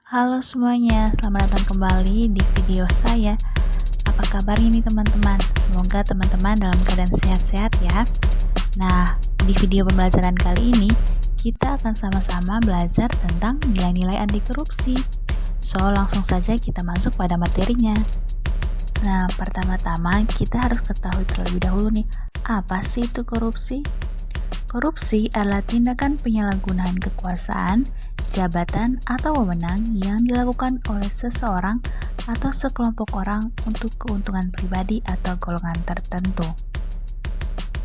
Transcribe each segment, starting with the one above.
Halo semuanya, selamat datang kembali di video saya. Apa kabarnya nih teman-teman? Semoga teman-teman dalam keadaan sehat-sehat ya. Nah, di video pembelajaran kali ini kita akan sama-sama belajar tentang nilai-nilai anti korupsi. So, langsung saja kita masuk pada materinya. Nah, pertama-tama kita harus ketahui terlebih dahulu nih, apa sih itu korupsi? Korupsi adalah tindakan penyalahgunaan kekuasaan, jabatan, atau wewenang yang dilakukan oleh seseorang atau sekelompok orang untuk keuntungan pribadi atau golongan tertentu.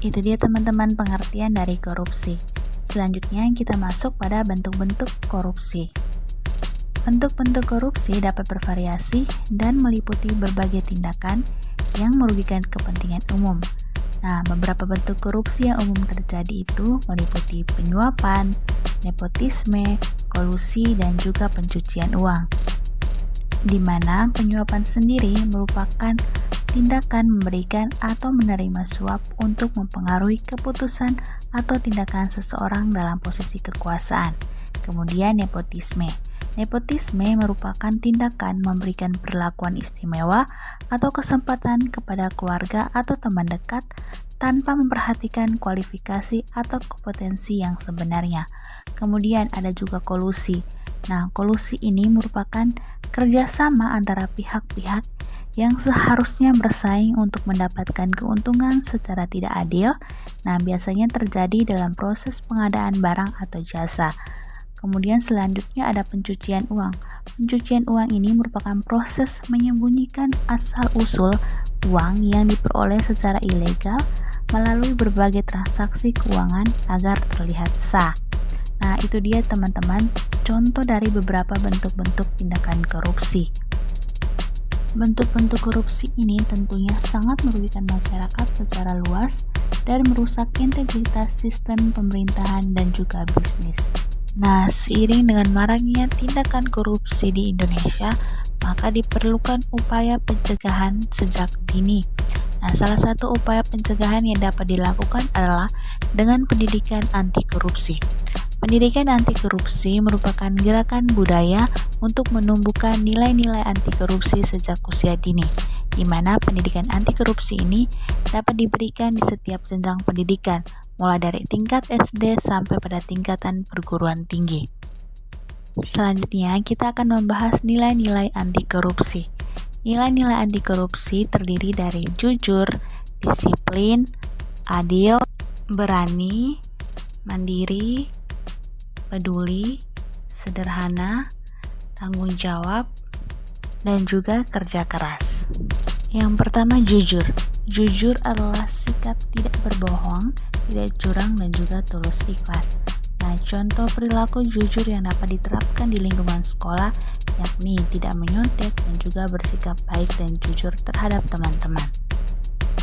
Itu dia teman-teman pengertian dari korupsi. Selanjutnya kita masuk pada bentuk-bentuk korupsi. Bentuk-bentuk korupsi dapat bervariasi dan meliputi berbagai tindakan yang merugikan kepentingan umum. Nah, beberapa bentuk korupsi yang umum terjadi itu meliputi penyuapan, nepotisme, kolusi, dan juga pencucian uang. Di mana penyuapan sendiri merupakan tindakan memberikan atau menerima suap untuk mempengaruhi keputusan atau tindakan seseorang dalam posisi kekuasaan. Kemudian nepotisme. Nepotisme merupakan tindakan memberikan perlakuan istimewa atau kesempatan kepada keluarga atau teman dekat tanpa memperhatikan kualifikasi atau kompetensi yang sebenarnya. Kemudian ada juga kolusi. Nah, kolusi ini merupakan kerjasama antara pihak-pihak yang seharusnya bersaing untuk mendapatkan keuntungan secara tidak adil. Nah, biasanya terjadi dalam proses pengadaan barang atau jasa. Kemudian selanjutnya ada pencucian uang. Pencucian uang ini merupakan proses menyembunyikan asal-usul uang yang diperoleh secara ilegal melalui berbagai transaksi keuangan agar terlihat sah. Nah, itu dia teman-teman contoh dari beberapa bentuk-bentuk tindakan korupsi. Bentuk-bentuk korupsi ini tentunya sangat merugikan masyarakat secara luas dan merusak integritas sistem pemerintahan dan juga bisnis. Nah, seiring dengan maraknya tindakan korupsi di Indonesia, maka diperlukan upaya pencegahan sejak dini. Nah, salah satu upaya pencegahan yang dapat dilakukan adalah dengan pendidikan anti korupsi. Pendidikan anti korupsi merupakan gerakan budaya untuk menumbuhkan nilai-nilai anti korupsi sejak usia dini, di mana pendidikan anti korupsi ini dapat diberikan di setiap jenjang pendidikan, mulai dari tingkat SD sampai pada tingkatan perguruan tinggi. Selanjutnya, kita akan membahas nilai-nilai anti korupsi. Nilai-nilai anti korupsi terdiri dari jujur, disiplin, adil, berani, mandiri, peduli, sederhana, tanggung jawab, dan juga kerja keras. Yang pertama, jujur. Jujur adalah sikap tidak berbohong, tidak curang, dan juga tulus ikhlas. Nah, contoh perilaku jujur yang dapat diterapkan di lingkungan sekolah yakni tidak menyontek dan juga bersikap baik dan jujur terhadap teman-teman.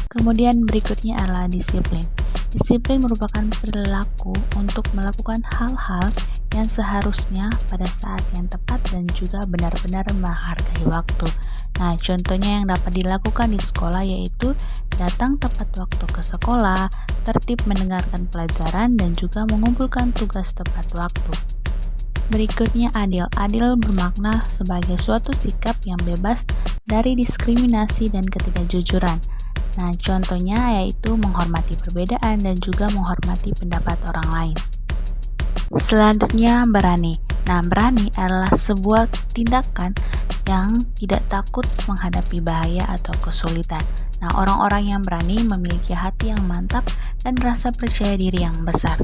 Kemudian berikutnya adalah disiplin. Disiplin merupakan perilaku untuk melakukan hal-hal yang seharusnya pada saat yang tepat dan juga benar-benar menghargai waktu. Nah, contohnya yang dapat dilakukan di sekolah yaitu datang tepat waktu ke sekolah, tertib mendengarkan pelajaran, dan juga mengumpulkan tugas tepat waktu. Berikutnya adil. Adil bermakna sebagai suatu sikap yang bebas dari diskriminasi dan ketidakjujuran. Nah, contohnya yaitu menghormati perbedaan dan juga menghormati pendapat orang lain. Selanjutnya berani. Nah, berani adalah sebuah tindakan yang tidak takut menghadapi bahaya atau kesulitan. Nah, orang-orang yang berani memiliki hati yang mantap dan rasa percaya diri yang besar.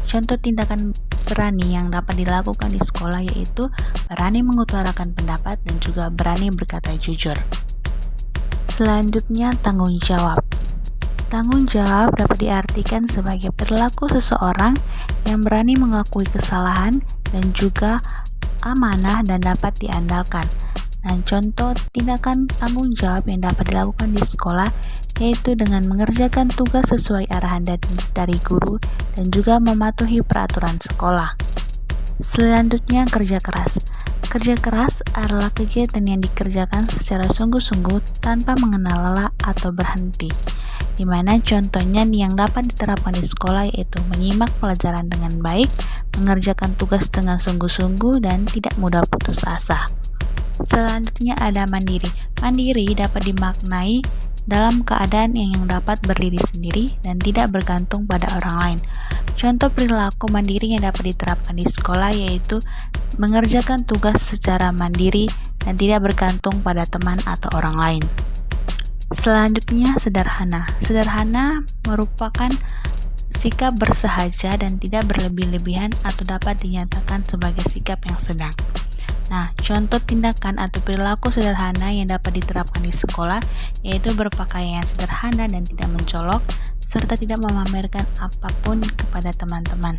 Contoh tindakan berani yang dapat dilakukan di sekolah yaitu berani mengutarakan pendapat dan juga berani berkata jujur. Selanjutnya, tanggung jawab. Tanggung jawab dapat diartikan sebagai perilaku seseorang yang berani mengakui kesalahan dan juga amanah dan dapat diandalkan. Nah, contoh tindakan tanggung jawab yang dapat dilakukan di sekolah yaitu dengan mengerjakan tugas sesuai arahan dari guru dan juga mematuhi peraturan sekolah. Selanjutnya, kerja keras. Kerja keras adalah kegiatan yang dikerjakan secara sungguh-sungguh tanpa mengenal lelah atau berhenti. Di mana contohnya yang dapat diterapkan di sekolah yaitu menyimak pelajaran dengan baik, mengerjakan tugas dengan sungguh-sungguh dan tidak mudah putus asa. Selanjutnya ada mandiri. Mandiri dapat dimaknai dalam keadaan yang dapat berdiri sendiri dan tidak bergantung pada orang lain. Contoh perilaku mandiri yang dapat diterapkan di sekolah yaitu mengerjakan tugas secara mandiri dan tidak bergantung pada teman atau orang lain. Selanjutnya sederhana. Sederhana merupakan sikap bersahaja dan tidak berlebih-lebihan atau dapat dinyatakan sebagai sikap yang sedang. Nah, contoh tindakan atau perilaku sederhana yang dapat diterapkan di sekolah yaitu berpakaian sederhana dan tidak mencolok, serta tidak memamerkan apapun kepada teman-teman.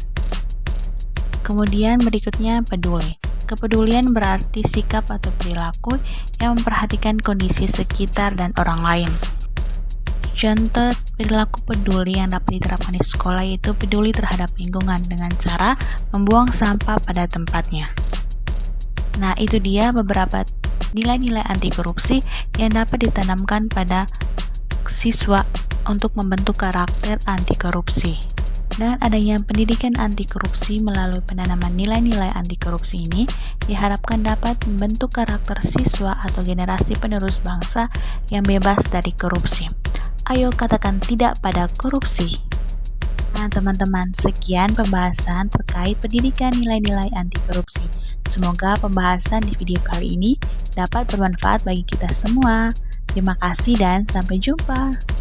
Kemudian berikutnya peduli. Kepedulian berarti sikap atau perilaku yang memperhatikan kondisi sekitar dan orang lain. Contoh perilaku peduli yang dapat diterapkan di sekolah yaitu peduli terhadap lingkungan dengan cara membuang sampah pada tempatnya. Nah, itu dia beberapa nilai-nilai anti korupsi yang dapat ditanamkan pada siswa untuk membentuk karakter anti korupsi. Dengan adanya pendidikan anti korupsi melalui penanaman nilai-nilai anti korupsi ini diharapkan dapat membentuk karakter siswa atau generasi penerus bangsa yang bebas dari korupsi. Ayo katakan tidak pada korupsi. Nah teman-teman, sekian pembahasan terkait pendidikan nilai-nilai anti korupsi. Semoga pembahasan di video kali ini dapat bermanfaat bagi kita semua. Terima kasih dan sampai jumpa.